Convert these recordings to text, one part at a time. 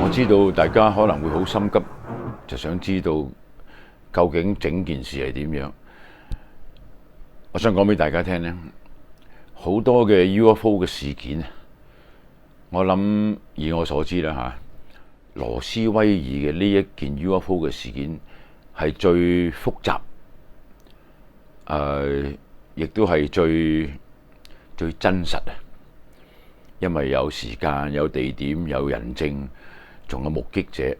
我知道大家可能會好心急，就想知道究竟整件事係點樣。我想講俾大家聽呢，好多嘅 UFO 嘅事件，我諗以我所知啦嚇，羅斯威爾嘅呢一件 UFO 嘅事件係最複雜，亦都係最真實啊！因為有時間、有地點、有人證，仲有目擊者，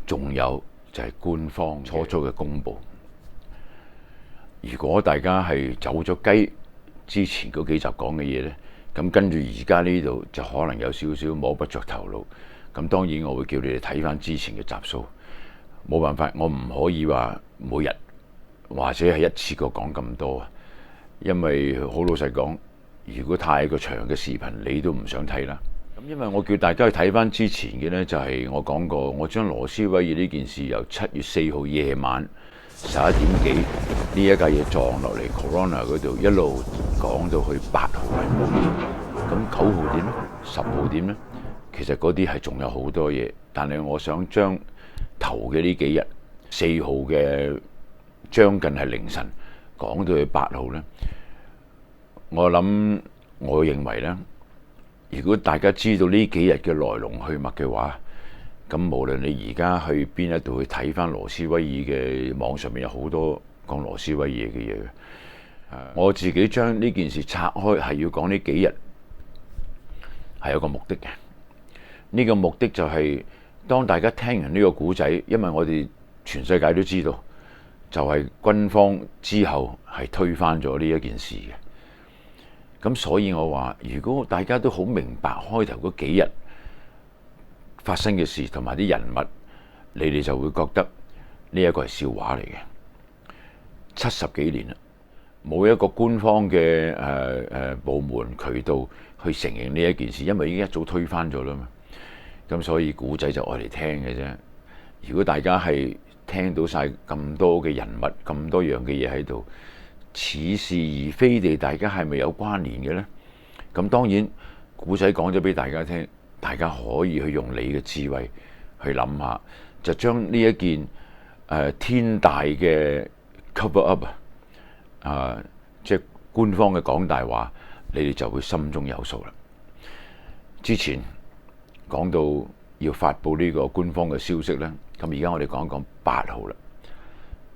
仲有就係官方初初嘅公佈。如果大家係走咗雞之前嗰幾集講嘅嘢呢，咁跟住而家呢度就可能有少少摸不着頭腦。咁當然我會叫你哋睇翻之前嘅集數，冇辦法，我唔可以話每日或者係一次過講咁多啊，因為好老實講，如果太過長嘅視頻，你都唔想睇啦。咁因為我叫大家去睇翻之前嘅呢，就係我講過，我將羅斯威爾呢件事由7月4號夜晚11點幾呢一架嘢撞落嚟 Corona 嗰度，一路講到去8號係冇嘢。咁9號點呢？10號點呢？其實嗰啲係仲有好多嘢，但係我想將頭嘅呢幾日4號嘅將近係凌晨講到去8號呢。我認為呢，如果大家知道呢幾日嘅來龍去脈嘅話，咁無論你而家去邊一度去睇翻羅斯威爾嘅網上面有好多講羅斯威爾嘅嘢嘅。我自己將呢件事拆開係要講呢幾日係有個目的嘅。呢個目的就係當大家聽完呢個故仔，因為我哋全世界都知道，就係軍方之後係推翻咗呢一件事嘅。咁所以我話，如果大家都好明白開頭嗰幾日發生嘅事同埋啲人物，你哋就會覺得呢一個係笑話嚟嘅。70幾年啦，冇一個官方嘅部門渠道去承認呢一件事，因為已經一早推翻咗啦嘛。咁所以古仔就愛嚟聽嘅啫。如果大家係聽到晒咁多嘅人物、咁多樣嘅嘢喺度，似是而非地，大家係咪有關聯嘅呢？咁當然，古仔講咗俾大家聽，大家可以去用你嘅智慧去諗下，就將呢一件天大嘅 cover up 即係官方嘅講大話，你哋就會心中有數啦。之前講到要發布呢個官方嘅消息呢，咁而家我哋講一講8號啦。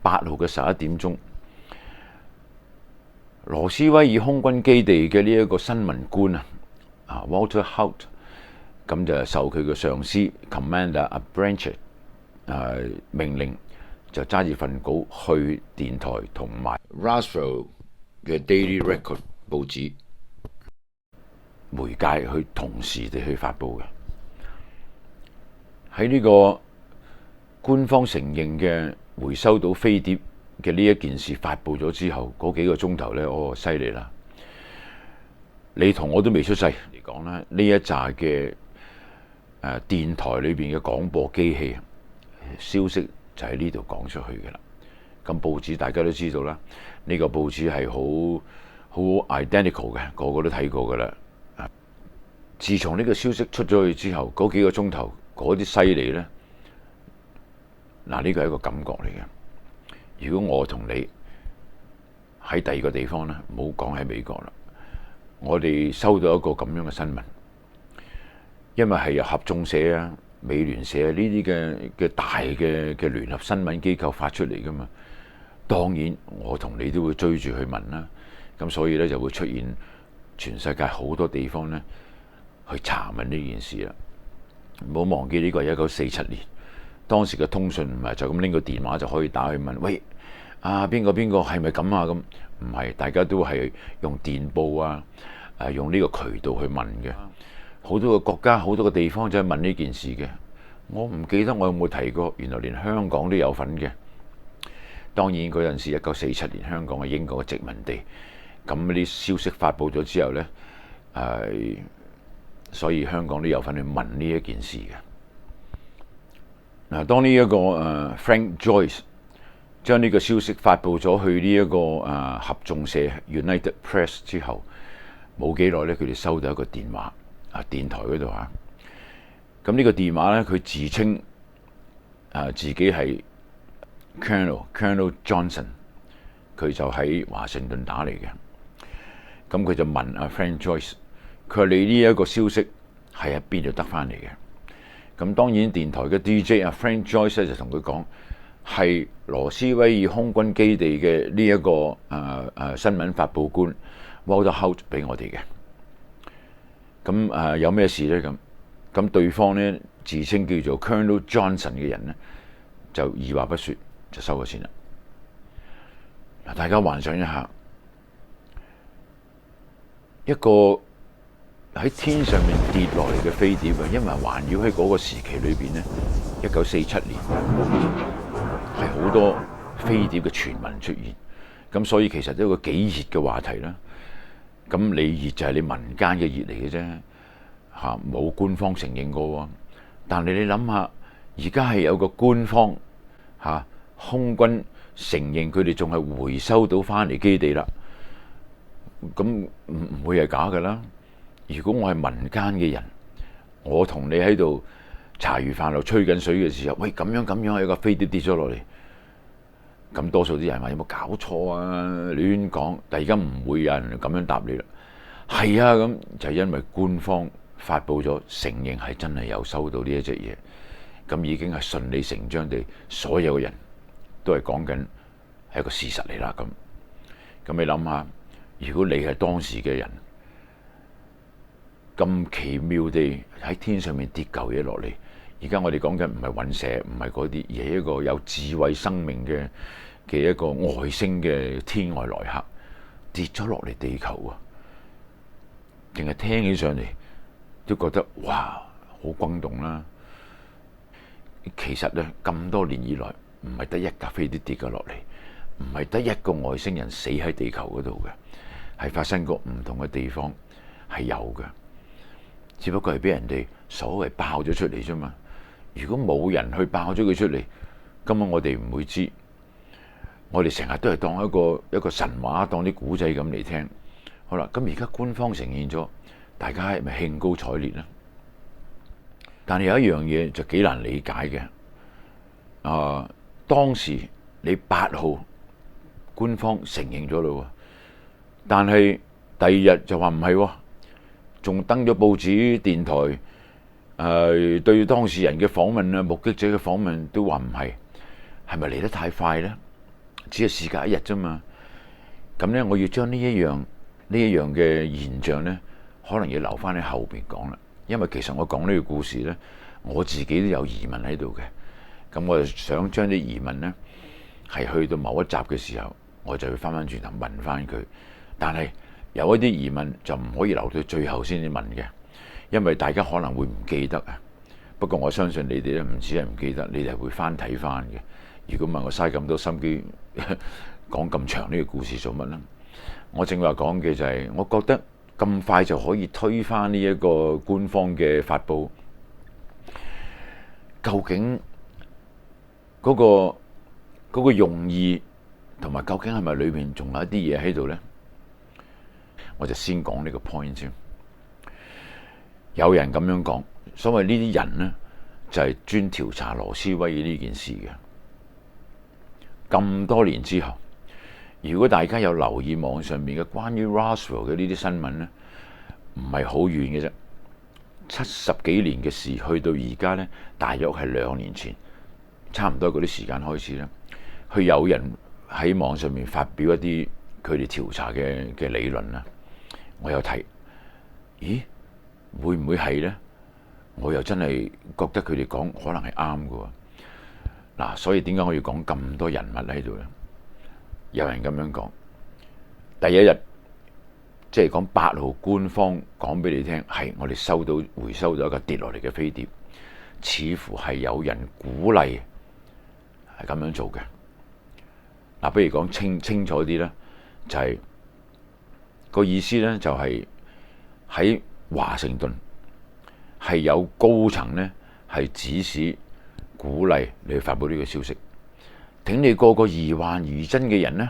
8號嘅11點鐘。羅斯威爾空軍基地嘅呢一個新聞官Walter Haut， 咁就受佢嘅上司 Commander Branch 命令，就揸住份稿去電台同埋 Roswell 嘅 Daily Record 報紙媒介去同時地去發布嘅。喺呢個官方承認嘅回收到飛碟嘅呢一件事發布咗之後，嗰幾個鐘頭呢，犀利啦！你同我都未出世嚟講啦，呢一紮嘅電台裏邊嘅廣播機器消息就喺呢度講出去嘅啦。咁報紙大家都知道啦，呢個報紙係好 identical 嘅，個個都睇過噶啦。自從呢個消息出咗去之後，嗰幾個鐘頭嗰啲犀利呢，嗱，呢個係一個感覺嚟嘅。如果我同你喺第二個地方呢，唔好講喺美國啦，我哋收到一個咁樣嘅新聞，因為係由合眾社啊、美聯社呢啲嘅大嘅聯合新聞機構發出嚟噶嘛，當然我同你都會追住去問啦。咁所以呢，就會出現全世界好多地方呢去查問呢件事啦。唔好忘記呢個係1947年。當時嘅通訊唔係就咁拎個電話就可以打去問，喂，邊個係咪咁啊？咁唔係，大家都係用電報用呢個渠道去問嘅。好多個國家、好多個地方就係問呢件事嘅。我唔記得我有冇提過，原來連香港都有份嘅。當然嗰陣時1947年香港係英國嘅殖民地，咁啲消息發布咗之後呢，所以香港都有份去問呢一件事嘅。嗱，當呢一個Frank Joyce 將呢個消息發布咗去呢一個合眾社 United Press 之後，冇幾耐咧，佢哋收到一個電話電台嗰度咁呢個電話咧，佢自稱自己係 Colonel Johnson，佢就喺華盛頓打嚟嘅。咁佢就問阿 Frank Joyce，佢話你呢一個消息係喺邊度得翻嚟嘅？咁當然電台嘅 DJ 阿 Frank Joyce 就同佢講，係羅斯威爾空軍基地嘅呢一個新聞發佈官 Walter Hout 俾我哋嘅。咁有咩事呢？咁對方呢，自稱叫做 Colonel Johnson 嘅人呢，就二話不說就收咗線啦。嗱，大家幻想一下，一個喺天上面跌落嚟嘅飛碟啊，因為環繞喺嗰個時期裏邊呢，1947年係好多飛碟嘅傳聞出現，咁所以其實都係一個幾熱嘅話題啦。咁你熱就係你民間嘅熱嚟嘅啫。冇官方承認過喎，但係你諗下，而家係有個官方空軍承認佢哋仲係回收到翻嚟基地啦，咁唔會係假噶啦。如果我係民間嘅人，我同你喺度茶餘飯後吹緊水嘅時候，喂，咁樣有個飛碟跌咗落嚟，咁多數啲人話有冇搞錯啊？亂講，但係而家唔會有人咁樣答你啦。係啊，咁就係因為官方發佈咗承認係真係有收到呢一隻嘢，咁已經係順理成章地，所有嘅人都係講緊係一個事實嚟啦。咁你諗下，如果你係當時嘅人，咁奇妙地喺天上面跌嚿嘢落嚟，而家我哋講緊唔係隕石，唔係嗰啲，而係一個有智慧生命嘅一個外星嘅天外來客跌咗落嚟地球啊！淨係聽起上嚟都覺得哇，好轟動啦！其實咧，咁多年以來，唔係得一架飛碟跌咗落嚟，唔係得一個外星人死喺地球嗰度嘅，係發生過唔同嘅地方係有嘅，只不過係俾人哋所謂爆咗出嚟啫嘛。如果冇人去爆咗佢出嚟，根本我哋唔會知。我哋成日都係當一個神話，當啲古仔咁嚟聽。好啦，咁而家官方承認咗，大家係咪興高采烈呢？但係有一樣嘢就幾難理解嘅。當時你8號官方承認咗咯，但係第二日就話唔係，仲登咗報紙、電台，對當事人嘅訪問啊、目擊者嘅訪問都話唔係，係咪嚟得太快呢？只係事隔一日啫嘛。咁呢，我要將呢一樣嘅現象呢，可能要留翻喺後邊講啦。因為其實我講呢個故事呢，我自己都有疑問喺度嘅。咁我就想將啲疑問呢，係去到某一集嘅時候，我就會翻轉頭問翻佢。但係有一啲疑問就唔可以留到最後先至問嘅，因為大家可能會唔記得啊。不過我相信你哋咧，唔止係唔記得，你哋係會翻睇翻嘅。如果唔係我嘥咁多心機講咁長呢個故事做乜呢？我正話講嘅就係，我覺得咁快就可以推翻呢一個官方嘅發佈，究竟嗰個用意同埋究竟係咪裏面仲有一啲嘢喺度呢？我就先講呢個 point 先。有人咁樣講，所謂呢啲人呢，就係專調查羅斯威爾呢件事嘅。咁多年之後，如果大家有留意網上面嘅關於 Roswell 嘅呢啲新聞呢，唔係好遠嘅啫，70幾年嘅事，去到而家呢，大約係2年前，差唔多嗰啲時間開始啦。佢有人喺網上面發表一啲佢哋調查嘅理論啦，我有睇，咦，會唔會係呢？我又真係覺得佢哋講可能係啱嘅。嗱，所以點解我要講咁多人物喺度呢？有人咁樣講，第一日即係講8號官方講俾你聽，係我哋回收到一個跌落嚟嘅飛碟，似乎係有人鼓勵係咁樣做嘅。嗱，不如講清楚啲啦，就係個意思呢，就係喺華盛頓係有高層呢係指使鼓勵你去發佈呢個消息，挺你個個疑幻疑真嘅人呢，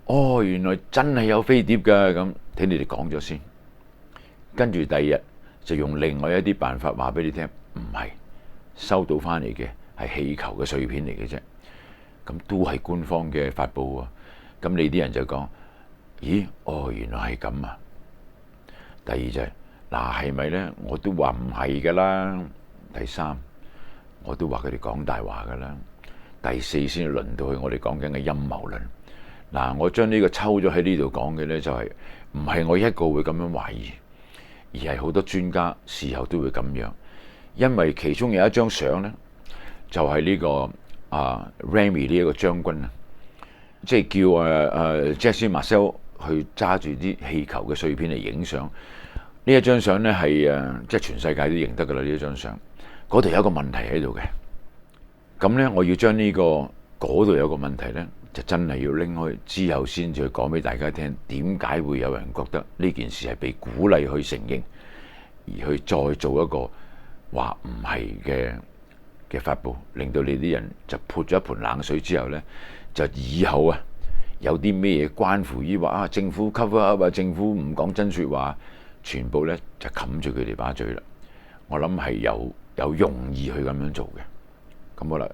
哦，原來真係有飛碟㗎，咁聽你哋講咗先，跟住第二日就用另外一啲辦法話俾你聽，唔唔係，收到翻嚟嘅係氣球嘅碎片嚟嘅啫。咁都係官方嘅發布喎。咁你啲人就講：咦，原來係咁啊！第二就係嗱，係咪呢？我都話唔係噶啦。第三，我都話佢哋講大話噶啦。第四先至輪到去我哋講緊嘅陰謀論。嗱，我將呢個抽咗喺呢度講嘅呢，就係唔係我一個會咁樣懷疑，而係好多專家事後都會咁樣，因為其中有一張相呢，就係呢個Remy 呢一個將軍啊，即係叫Jesse Marcel 去揸住啲氣球嘅碎片嚟影相。呢一張相呢係即係全世界都認得噶啦。呢一張相嗰度有一個問題喺度嘅，咁呢，我要將呢個嗰度有個問題呢，就真係要拎開之後先至去講俾大家聽，點解會有人覺得呢件事係被鼓勵去承認，而去再做一個話唔係嘅發布，令到你啲人就潑咗一盆冷水之後呢，就以後啊有啲咩嘢關乎於話政府 cover up 政府唔講真説話，全部呢就冚住佢哋把嘴啦。我諗係有用意去咁樣做嘅。咁好啦。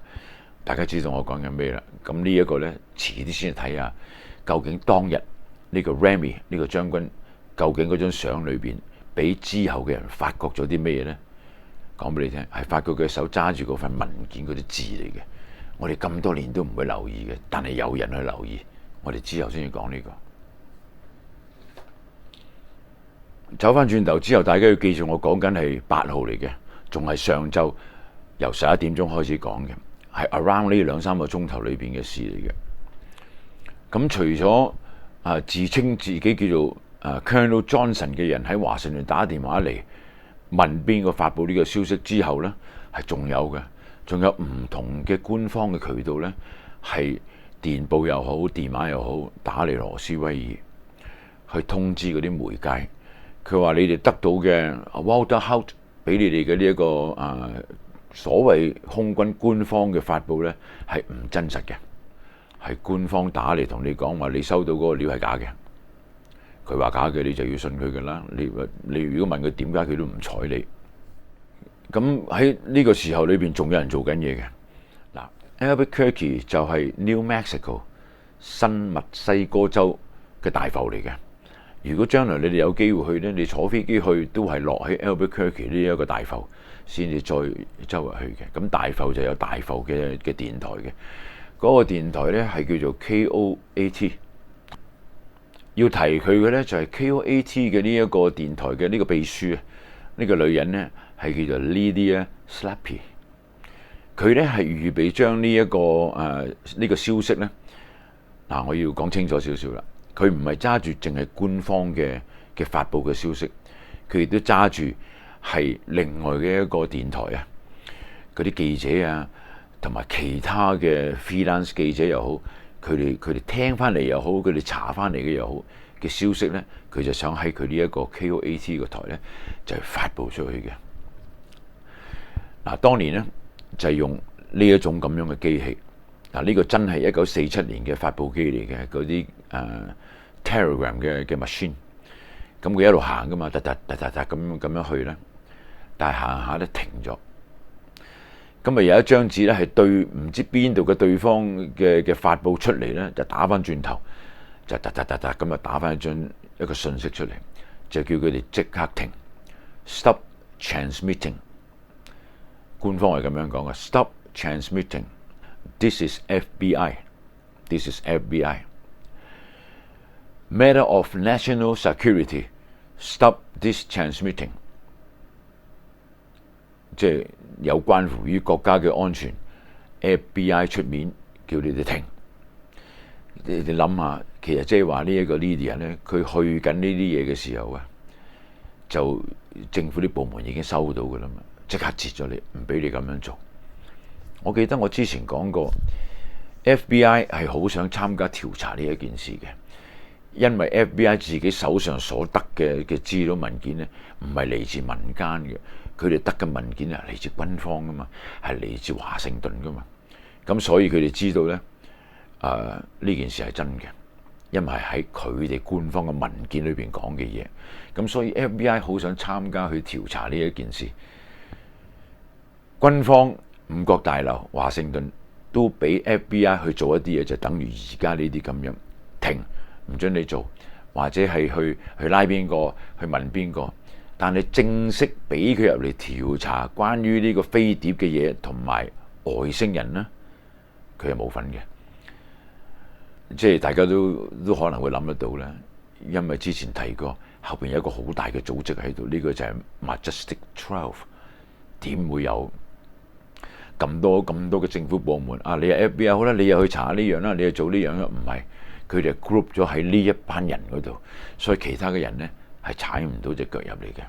大家知道我講緊咩啦？咁呢一個呢，遲啲先睇下，究竟當日呢個 Remy 呢個將軍，究竟嗰張相裏邊，俾之後嘅人發覺咗啲咩呢？講俾你聽，係發覺佢手揸住嗰份文件嗰啲字嚟嘅。我哋咁多年都唔會留意嘅，但係有人去留意。我哋之後先至講呢個。走翻轉頭之後，大家要記住我講緊係8號嚟嘅，仲係上晝由11點鐘開始講嘅。係 around 呢2-3個鐘頭裏邊嘅事嚟嘅。咁除咗自稱自己叫做Colonel Johnson 嘅人喺華盛頓打電話嚟問邊個發布呢個消息之後呢，係仲有嘅，仲有唔同嘅官方嘅渠道呢，係電報又好，電話又好，打嚟羅斯威爾去通知嗰啲媒介。佢話你哋得到嘅 Walter Hout 俾你哋嘅呢一個所謂空軍官方嘅發布呢，係唔真實嘅，係官方打嚟同你講話，你收到嗰個料係假嘅。佢話假嘅，你就要信佢㗎啦。你如果問佢點解，佢都唔睬你。咁喺呢個時候裏邊，仲有人做緊嘢嘅。嗱，Albuquerque 就係 New Mexico 新墨西哥州嘅大埠嚟嘅。如果將來你哋有機會去呢，你坐飛機去都係落喺 Albuquerque 呢一個大埠，先至再周圍去嘅。咁大埠就有大埠嘅電台嘅，嗰個電台呢係叫做 KOAT。要提佢嘅呢就係 KOAT 嘅呢一個電台嘅呢個秘書啊，呢個女人呢係叫做 Lydia Slappy。佢呢係預備將呢一個呢個消息呢，我要講清楚少少啦。佢唔係揸住淨係官方嘅發布嘅消息，佢亦都揸住係另外嘅一個電台啊，嗰啲記者啊，同埋其他嘅 freelance 記者又好，佢哋聽翻嚟又好，佢哋查翻嚟嘅又好嘅消息呢，佢就想喺佢呢一個 KOAT 個台呢，就係發布出去嘅。當年呢，就係用呢一種咁樣嘅機器。呢個真係1947年嘅發布機嚟嘅，嗰啲Telegram 嘅 machine。咁佢一路行噶嘛，突咁樣去咧，但係行下咧停咗。咁有一張紙咧係對唔知邊度嘅對方嘅發布出嚟咧，就打翻轉頭，就咁啊打翻一個信息出嚟，就叫佢哋即刻停 ，stop transmitting。官方係咁樣講嘅 ，stop transmitting。This is FBI. This is FBI. Matter of national security. Stop this transmitting. 即係有關乎於國家嘅安全 ，FBI 出面叫你哋停。你哋諗下，其實即係話呢一個 Lydia 咧，佢去緊呢啲嘢嘅時候啊，就政府啲部門已經收到㗎啦嘛，即刻截咗你，唔俾你咁樣做。我記得我之前講過 ，FBI 係好想參加調查呢一件事嘅，因為 FBI 自己手上所得嘅資料文件呢，唔係嚟自民間嘅，佢哋得嘅文件係嚟自軍方噶嘛，係嚟自華盛頓噶嘛，咁所以佢哋知道呢，呢件事係真嘅，因為喺佢哋官方嘅文件裏邊講嘅嘢，咁所以 FBI 好想參加去調查呢一件事。軍方、五角大樓、華盛頓都俾 FBI 去做一啲嘢，就等於而家呢啲咁樣停，唔准你做，或者係去拉邊個，去問邊個。但係正式俾佢入嚟調查關於呢個飛碟嘅嘢同埋外星人呢，佢係冇份嘅。即係大家都可能會諗得到啦，因為之前提過後邊有一個好大嘅組織喺度，呢個就係 Majestic 12，點會有咁多嘅政府部門啊？你係 FBI 好啦，你又去查呢樣啦，你又做呢樣啦，唔係，佢哋係 group 咗喺呢一班人嗰度，所以其他嘅人呢係踩唔到隻腳入嚟嘅。